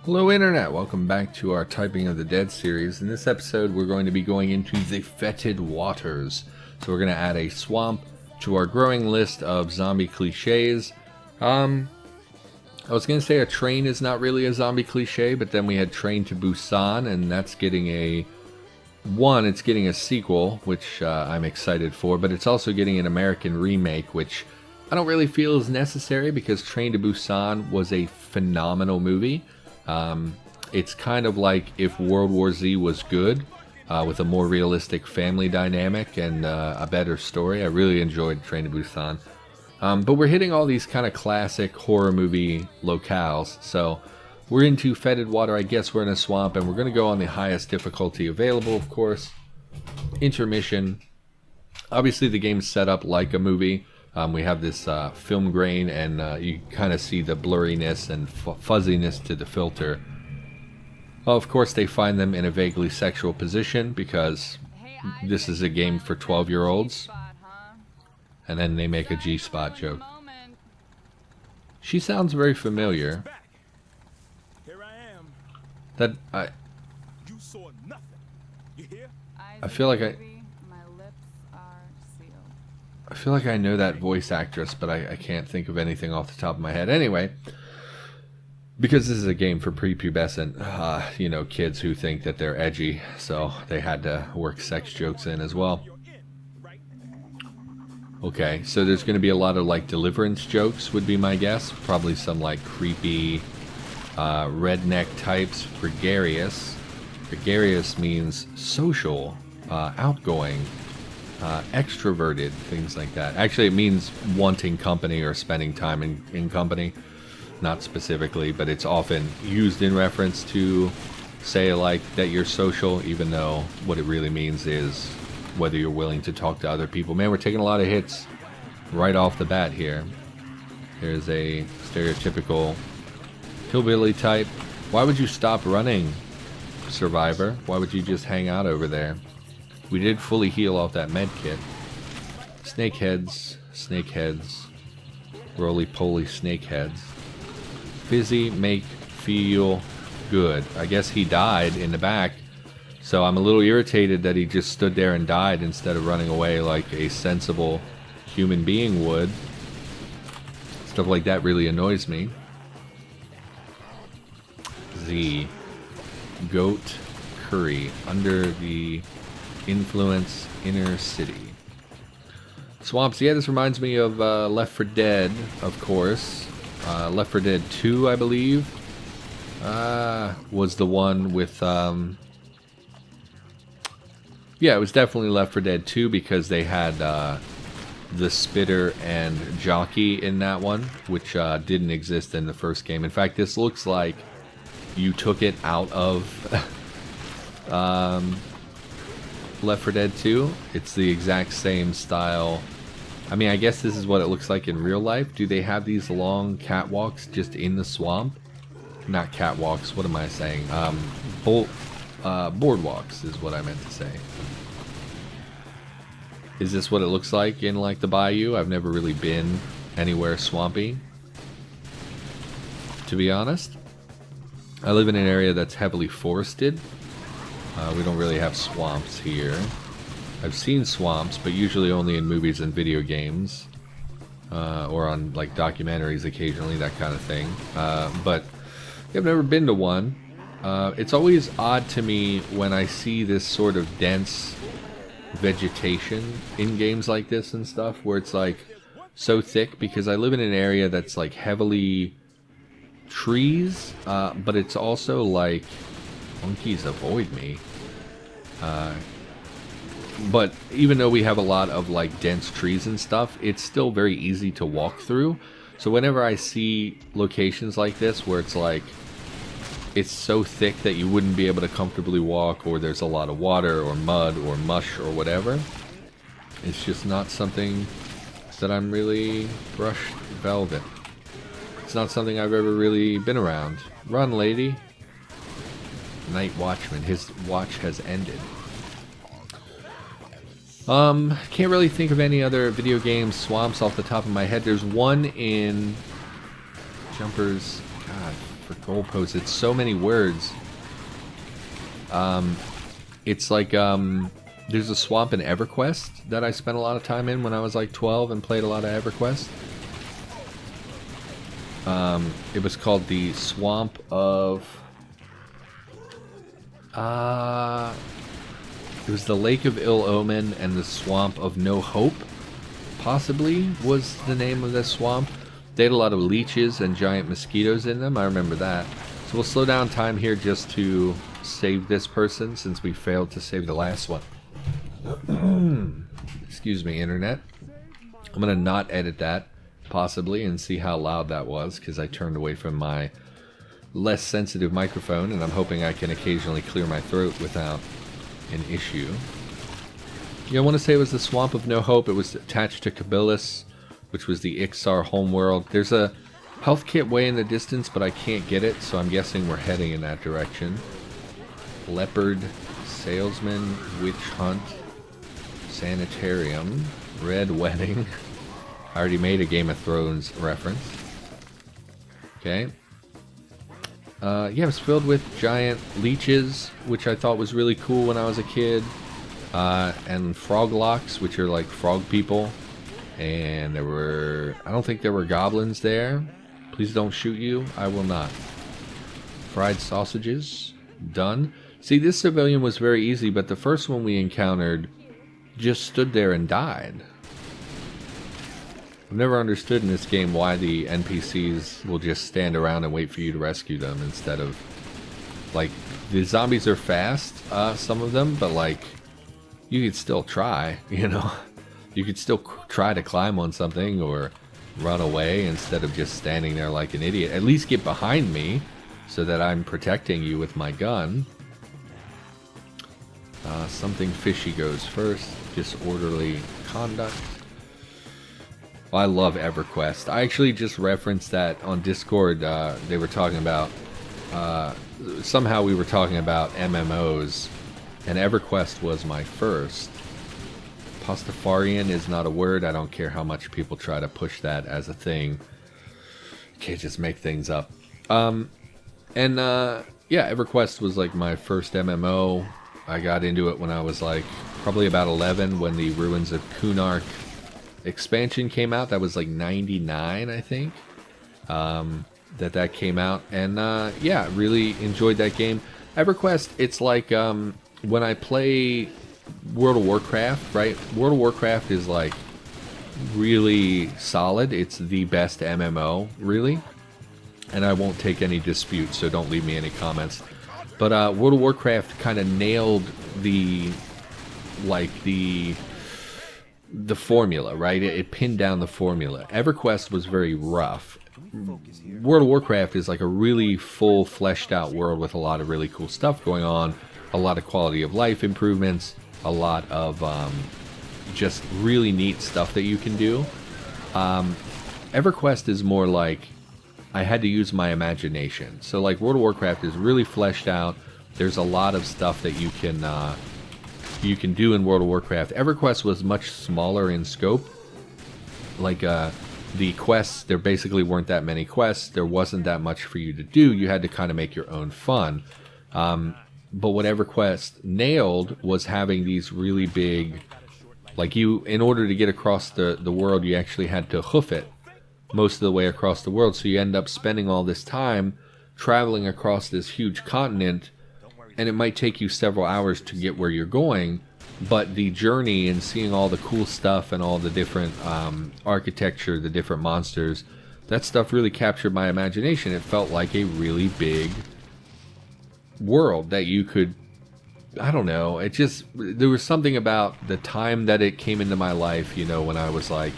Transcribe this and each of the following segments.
Hello Internet, welcome back to our Typing of the Dead series. In this episode we're going to be going into the fetid waters. So we're going to add a swamp to our growing list of zombie cliches. I was going to say a train is not really a zombie cliche, but then we had Train to Busan, and that's getting it's getting a sequel, which I'm excited for, but it's also getting an American remake, which I don't really feel is necessary because Train to Busan was a phenomenal movie. It's kind of like if World War Z was good, with a more realistic family dynamic and a better story. I really enjoyed Train to Busan. But we're hitting all these kind of classic horror movie locales. So we're into fetid water. I guess we're in a swamp, and we're going to go on the highest difficulty available, of course. Intermission. Obviously, the game's set up like a movie. We have this film grain, and you kind of see the blurriness and fuzziness to the filter. Of course, they find them in a vaguely sexual position because this is a game for 12-year-olds. And then they make a G-spot joke. She sounds very familiar. That I feel like I feel like I know that voice actress, but I can't think of anything off the top of my head. Anyway, because this is a game for prepubescent, kids who think that they're edgy, so they had to work sex jokes in as well. Okay, so there's going to be a lot of like deliverance jokes, would be my guess. Probably some like creepy redneck types. Gregarious. Gregarious means social, outgoing. Extroverted, things like that. Actually, it means wanting company or spending time in company. Not specifically, but it's often used in reference to say like that you're social, even though what it really means is whether you're willing to talk to other people. Man, we're taking a lot of hits right off the bat here. Here's a stereotypical hillbilly type. Why would you stop running, survivor? Why would you just hang out over there? We did fully heal off that med kit. Snakeheads, roly-poly snakeheads. Fizzy, make, feel good. I guess he died in the back, so I'm a little irritated that he just stood there and died instead of running away like a sensible human being would. Stuff like that really annoys me. Z. Goat curry. Under the influence, inner city. Swamps. Yeah, this reminds me of Left 4 Dead, of course. Left 4 Dead 2, I believe, was the one with... Yeah, it was definitely Left 4 Dead 2 because they had the spitter and jockey in that one, which didn't exist in the first game. In fact, this looks like you took it out of Left 4 Dead 2. It's the exact same style. I mean, I guess this is what it looks like in real life. Do they have these long catwalks just in the swamp? Not catwalks, what am I saying? Boardwalks is what I meant to say. Is this what it looks like in like the bayou? I've never really been anywhere swampy, to be honest. I live in an area that's heavily forested. We don't really have swamps here. I've seen swamps, but usually only in movies and video games, or on like documentaries occasionally, that kind of thing. But I've never been to one. It's always odd to me when I see this sort of dense vegetation in games like this and stuff, where it's like so thick, because I live in an area that's like heavily trees, but it's also like monkeys avoid me. But even though we have a lot of like dense trees and stuff, it's still very easy to walk through. So whenever I see locations like this where it's like it's so thick that you wouldn't be able to comfortably walk, or there's a lot of water or mud or mush or whatever, it's just not something that I'm really brushed velvet. It's not something I've ever really been around. Run, lady. Night Watchman. His watch has ended. Can't really think of any other video game swamps off the top of my head. There's one in Jumpers. God, for goalposts. It's so many words. It's like, there's a swamp in EverQuest that I spent a lot of time in when I was like 12 and played a lot of EverQuest. It was called the Swamp of... it was the Lake of Ill Omen and the Swamp of No Hope, possibly, was the name of this swamp. They had a lot of leeches and giant mosquitoes in them, I remember that. So we'll slow down time here just to save this person, since we failed to save the last one. Excuse me, internet. I'm going to not edit that, possibly, and see how loud that was, because I turned away from my less sensitive microphone, and I'm hoping I can occasionally clear my throat without an issue. Yeah, I want to say it was the Swamp of No Hope. It was attached to Kabilis, which was the Ixar homeworld. There's a health kit way in the distance, but I can't get it, so I'm guessing we're heading in that direction. Leopard, Salesman, Witch Hunt, Sanitarium, Red Wedding. I already made a Game of Thrones reference. Okay. Yeah, it was filled with giant leeches, which I thought was really cool when I was a kid. And froglocks, which are like frog people. And there were... I don't think there were goblins there. Please don't shoot you. I will not. Fried sausages. Done. See, this civilian was very easy, but the first one we encountered just stood there and died. I've never understood in this game why the NPCs will just stand around and wait for you to rescue them instead of... Like, the zombies are fast, some of them, but like, you could still try, you know? You could still try to climb on something or run away instead of just standing there like an idiot. At least get behind me so that I'm protecting you with my gun. Something fishy goes first. Disorderly conduct. Well, I love EverQuest. I actually just referenced that on Discord. They were talking about... somehow we were talking about MMOs, and EverQuest was my first. Pastafarian is not a word. I don't care how much people try to push that as a thing. You can't just make things up. Yeah, EverQuest was like my first MMO. I got into it when I was like probably about 11 when the Ruins of Kunark expansion came out. That was like 99, I think, that came out. And yeah, really enjoyed that game. EverQuest, it's like when I play World of Warcraft, right? World of Warcraft is like really solid. It's the best MMO, really. And I won't take any disputes, so don't leave me any comments. But World of Warcraft kind of nailed the formula, right? It pinned down the formula. EverQuest was very rough. World of Warcraft is like a really full, fleshed out world with a lot of really cool stuff going on, a lot of quality of life improvements, a lot of just really neat stuff that you can do. EverQuest is more like I had to use my imagination. So like World of Warcraft is really fleshed out. There's a lot of stuff that you can do in World of Warcraft. EverQuest was much smaller in scope. Like the quests, there basically weren't that many quests. There wasn't that much for you to do. You had to kind of make your own fun. But what EverQuest nailed was having these really big, like you, in order to get across the world, you actually had to hoof it most of the way across the world. So you end up spending all this time traveling across this huge continent, and it might take you several hours to get where you're going, but the journey and seeing all the cool stuff and all the different architecture, the different monsters, that stuff really captured my imagination. It felt like a really big world that you could, I don't know, it just, there was something about the time that it came into my life, you know, when I was like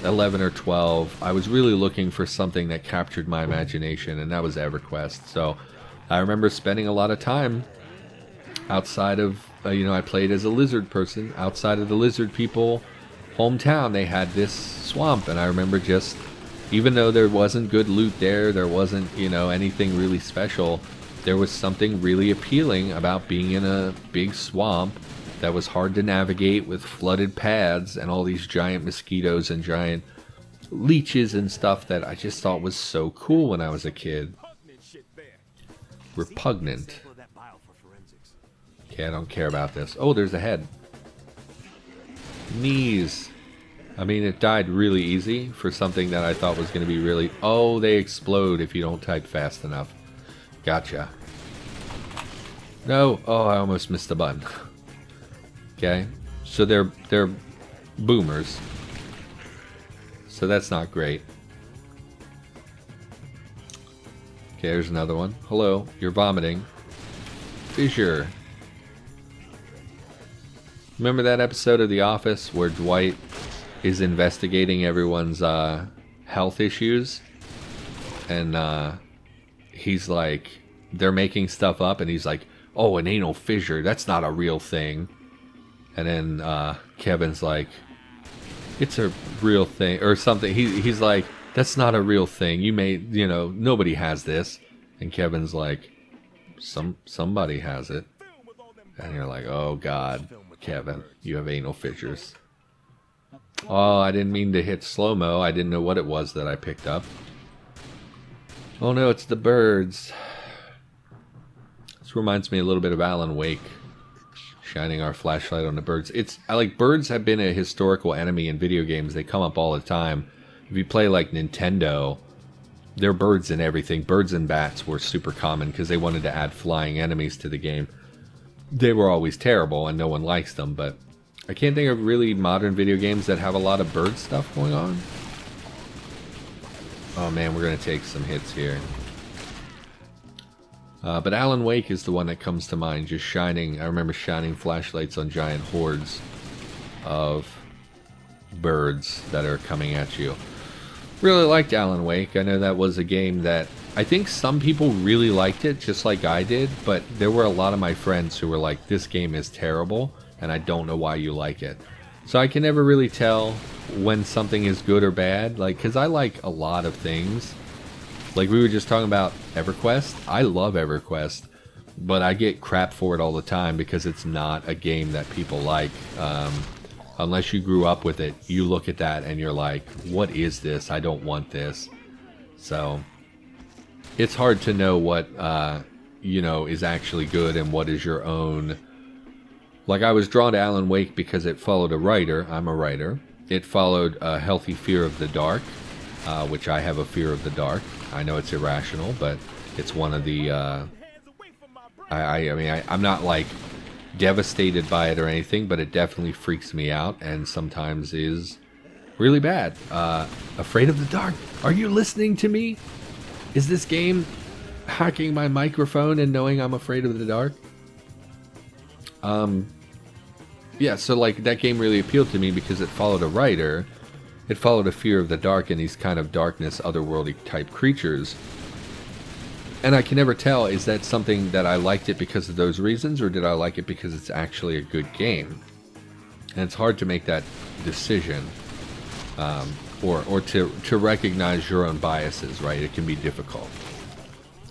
11 or 12, I was really looking for something that captured my imagination, and that was EverQuest. So I remember spending a lot of time outside of, you know, I played as a lizard person. Outside of the lizard people hometown, they had this swamp, and I remember just, even though there wasn't good loot there, there wasn't, you know, anything really special, there was something really appealing about being in a big swamp that was hard to navigate with flooded paths and all these giant mosquitoes and giant leeches and stuff that I just thought was so cool when I was a kid. Repugnant. Okay, I don't care about this. Oh, there's a head. Knees. I mean, it died really easy for something that I thought was going to be really... Oh, they explode if you don't type fast enough. Gotcha. No. Oh, I almost missed the button. Okay. So they're boomers. So that's not great. Okay, there's another one. Hello, you're vomiting. Fissure. Remember that episode of The Office where Dwight is investigating everyone's health issues? And he's like, they're making stuff up and he's like, oh, an anal fissure, that's not a real thing. And then Kevin's like, it's a real thing, or something. He's like, that's not a real thing. You may, you know, nobody has this. And Kevin's like, somebody has it. And you're like, oh God, Kevin, you have anal fissures. Oh, I didn't mean to hit slow-mo. I didn't know what it was that I picked up. Oh no, it's the birds. This reminds me a little bit of Alan Wake. Shining our flashlight on the birds. Birds have been a historical enemy in video games. They come up all the time. If you play like Nintendo, there are birds in everything. Birds and bats were super common because they wanted to add flying enemies to the game. They were always terrible and no one likes them, but I can't think of really modern video games that have a lot of bird stuff going on. Oh man, we're going to take some hits here. But Alan Wake is the one that comes to mind, just shining. I remember shining flashlights on giant hordes of birds that are coming at you. Really liked Alan Wake. I know that was a game that I think some people really liked it, just like I did, but there were a lot of my friends who were like, this game is terrible, and I don't know why you like it. So I can never really tell when something is good or bad, like, because I like a lot of things. Like we were just talking about EverQuest. I love EverQuest, but I get crap for it all the time because it's not a game that people like. Unless you grew up with it, you look at that and you're like, what is this? I don't want this. So it's hard to know what, you know, is actually good and what is your own. Like I was drawn to Alan Wake because it followed a writer. I'm a writer. It followed a healthy fear of the dark, which I have a fear of the dark. I know it's irrational, but it's one of the, I mean, I'm not like devastated by it or anything, but it definitely freaks me out and sometimes is really bad. Afraid of the dark. Are you listening to me? Is this game hacking my microphone and knowing I'm afraid of the dark? Yeah, so like that game really appealed to me because it followed a writer. It followed a fear of the dark and these kind of darkness, otherworldly type creatures. And I can never tell, is that something that I liked it because of those reasons, or did I like it because it's actually a good game? And it's hard to make that decision, or to recognize your own biases, right? It can be difficult.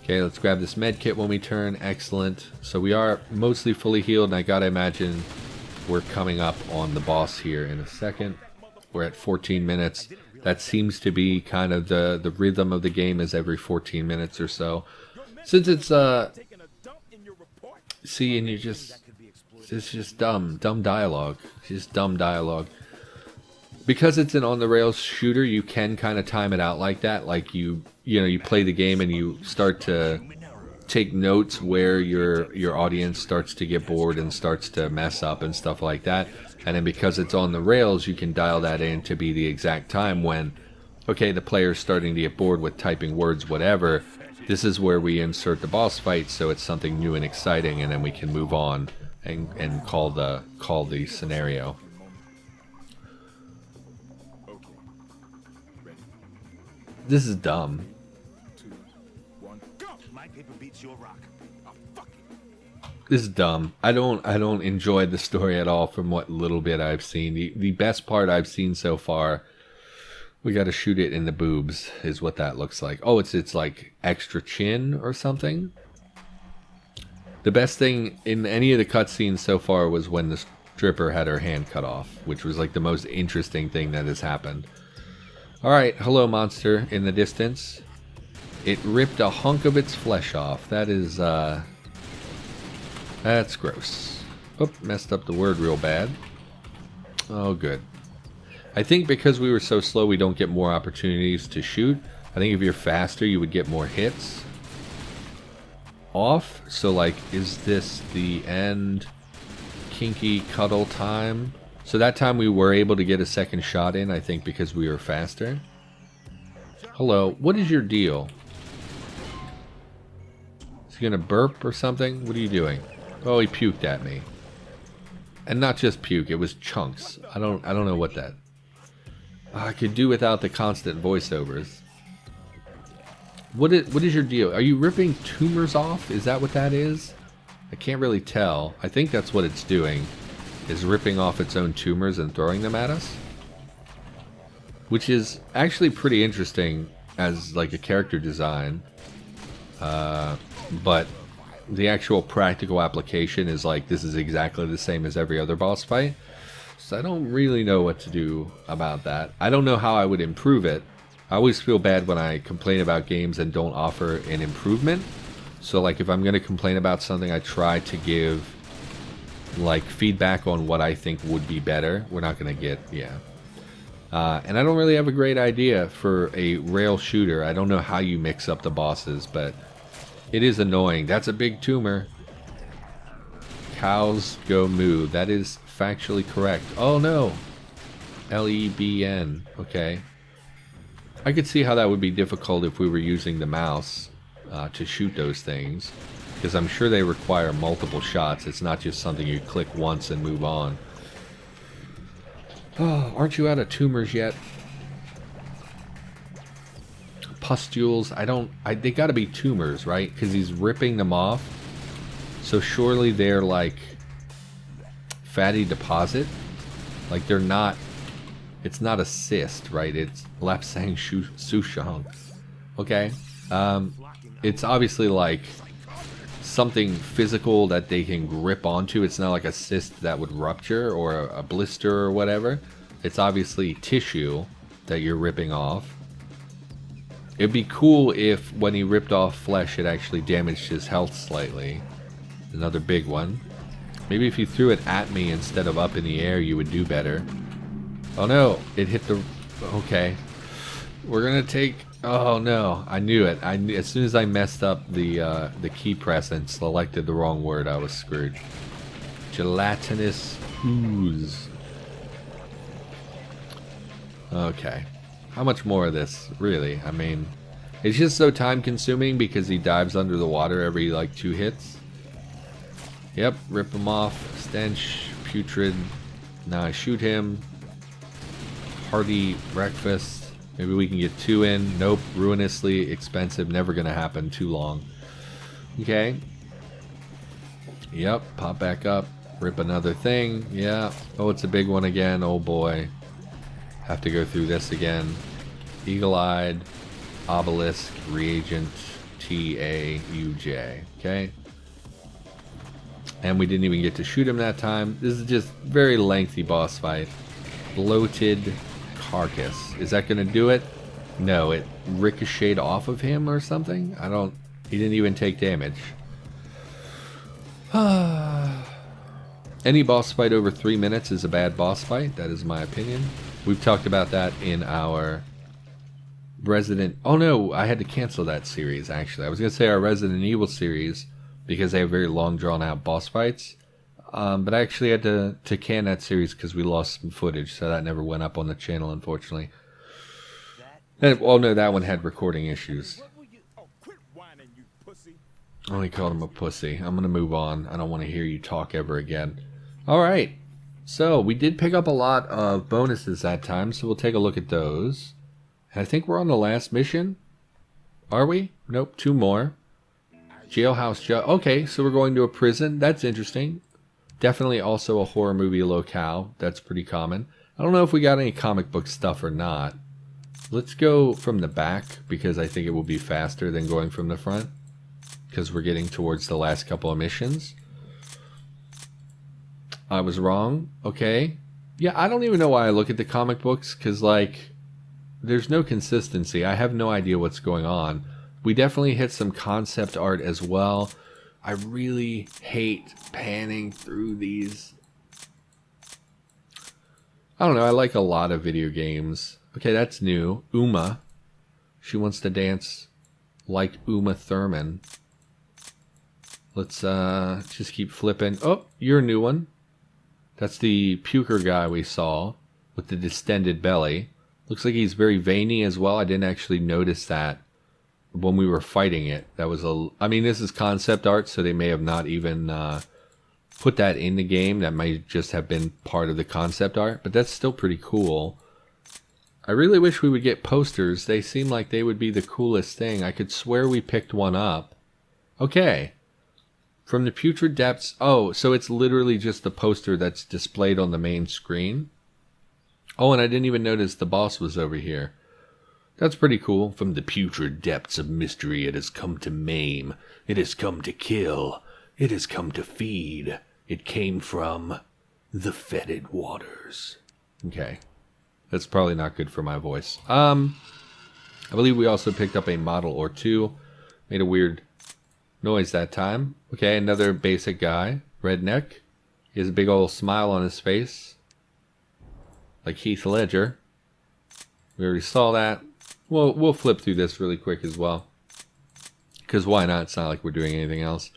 Okay, let's grab this med kit when we turn. Excellent. So we are mostly fully healed, and I gotta imagine we're coming up on the boss here in a second. We're at 14 minutes. That seems to be kind of the rhythm of the game, is every 14 minutes or so. Since it's see, and it's just dumb dialogue. It's just dumb dialogue. Because it's an on the rails shooter, you can kind of time it out like that. Like you know, you play the game and you start to take notes where your audience starts to get bored and starts to mess up and stuff like that. And then because it's on the rails, you can dial that in to be the exact time when, okay, the player's starting to get bored with typing words, whatever. This is where we insert the boss fight, so it's something new and exciting, and then we can move on and call the scenario. This is dumb. This is dumb. I don't enjoy the story at all from what little bit I've seen. The best part I've seen so far, we got to shoot it in the boobs, is what that looks like. Oh, it's like extra chin or something. The best thing in any of the cutscenes so far was when the stripper had her hand cut off, which was like the most interesting thing that has happened. All right, hello monster in the distance. It ripped a hunk of its flesh off. That is, that's gross. Oop, messed up the word real bad. Oh, good. I think because we were so slow, we don't get more opportunities to shoot. I think if you're faster, you would get more hits off. So, like, is this the end kinky cuddle time? So that time we were able to get a second shot in, I think, because we were faster. Hello, what is your deal? Is he gonna burp or something? What are you doing? Oh, he puked at me. And not just puke, it was chunks. I don't know what that... I could do without the constant voiceovers. What is your deal? Are you ripping tumors off? Is that what that is? I can't really tell. I think that's what it's doing, is ripping off its own tumors and throwing them at us. Which is actually pretty interesting as like a character design. But the actual practical application is like, this is exactly the same as every other boss fight. So I don't really know what to do about that. I don't know how I would improve it. I always feel bad when I complain about games and don't offer an improvement. So like if I'm going to complain about something, I try to give like feedback on what I think would be better. We're not going to get, yeah. And I don't really have a great idea for a rail shooter. I don't know how you mix up the bosses, but it is annoying. That's a big tumor. Cows go moo. That is factually correct. Oh no. L-E-B-N. Okay. I could see how that would be difficult if we were using the mouse to shoot those things, because I'm sure they require multiple shots. It's not just something you click once and move on. Oh, aren't you out of tumors yet? Pustules. They gotta be tumors, right? Because he's ripping them off. So surely they're like fatty deposit. Like they're not. It's not a cyst, right? It's lapsang sushang. Okay. It's obviously like something physical that they can grip onto. It's not like a cyst that would rupture or a blister or whatever. It's obviously tissue that you're ripping off. It'd be cool if when he ripped off flesh it actually damaged his health slightly. Another big one. Maybe if you threw it at me instead of up in the air you would do better. Oh no, it hit the... Okay. We're gonna take... Oh no, I knew it. As soon as I messed up the key press and selected the wrong word, I was screwed. Gelatinous ooze. Okay. How much more of this, really? I mean, it's just so time consuming because he dives under the water every like 2 hits. Yep, rip him off. Stench, putrid. Now I shoot him. Hearty breakfast. Maybe we can get 2 in. Nope, ruinously expensive. Never gonna happen. Too long. Okay. Yep, pop back up. Rip another thing. Yeah. Oh, it's a big one again. Oh boy. Have to go through this again. Eagle-eyed, obelisk, reagent, T-A-U-J. Okay. And we didn't even get to shoot him that time. This is just very lengthy boss fight. Bloated carcass. Is that going to do it? No, it ricocheted off of him or something? He didn't even take damage. Any boss fight over 3 minutes is a bad boss fight. That is my opinion. We've talked about that in our Resident... Oh no, I had to cancel that series actually. I was going to say our Resident Evil series because they have very long drawn out boss fights. But I actually had to can that series because we lost some footage, so that never went up on the channel, unfortunately. Oh no, that one had recording issues. Oh, he called him a pussy. I'm going to move on. I don't want to hear you talk ever again. Alright, so we did pick up a lot of bonuses that time, so we'll take a look at those. And I think we're on the last mission. Are we? Nope, 2 more. Jailhouse okay, so we're going to a prison. That's interesting. Definitely also a horror movie locale. That's pretty common. I don't know if we got any comic book stuff or not. Let's go from the back because I think it will be faster than going from the front. Because we're getting towards the last couple of missions. I was wrong. Okay. Yeah, I don't even know why I look at the comic books. Because, like, there's no consistency. I have no idea what's going on. We definitely hit some concept art as well. I really hate panning through these. I don't know, I like a lot of video games. Okay, that's new. Uma. She wants to dance like Uma Thurman. Let's just keep flipping. Oh, you're a new one. That's the puker guy we saw with the distended belly. Looks like he's very veiny as well. I didn't actually notice that when we were fighting it. That was I mean, this is concept art, so they may have not even put that in the game. That might just have been part of the concept art, but that's still pretty cool. I really wish we would get posters. They seem like they would be the coolest thing. I could swear we picked one up. Okay. From the putrid depths. Oh, so it's literally just the poster that's displayed on the main screen. Oh, and I didn't even notice the boss was over here. That's pretty cool. From the putrid depths of mystery, it has come to maim. It has come to kill. It has come to feed. It came from the fetid waters. Okay. That's probably not good for my voice. I believe we also picked up a model or two. Made a weird noise that time. Okay, another basic guy. Redneck. He has a big old smile on his face. Like Heath Ledger. We already saw that. We'll flip through this really quick as well. Because why not? It's not like we're doing anything else.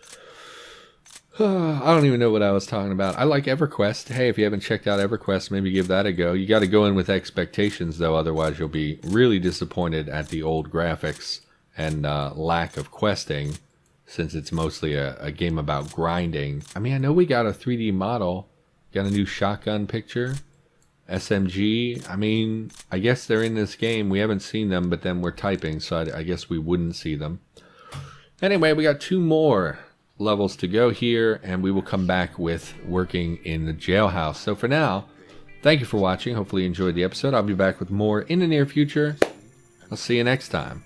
I don't even know what I was talking about. I like EverQuest. Hey, if you haven't checked out EverQuest, maybe give that a go. You got to go in with expectations, though. Otherwise, you'll be really disappointed at the old graphics and lack of questing, since it's mostly a game about grinding. I mean, I know we got a 3D model. Got a new shotgun picture. SMG. I mean, I guess they're in this game. We haven't seen them, but then we're typing, so I guess we wouldn't see them. Anyway, we got 2 more levels to go here, and we will come back with working in the jailhouse. So for now, thank you for watching. Hopefully you enjoyed the episode. I'll be back with more in the near future. I'll see you next time.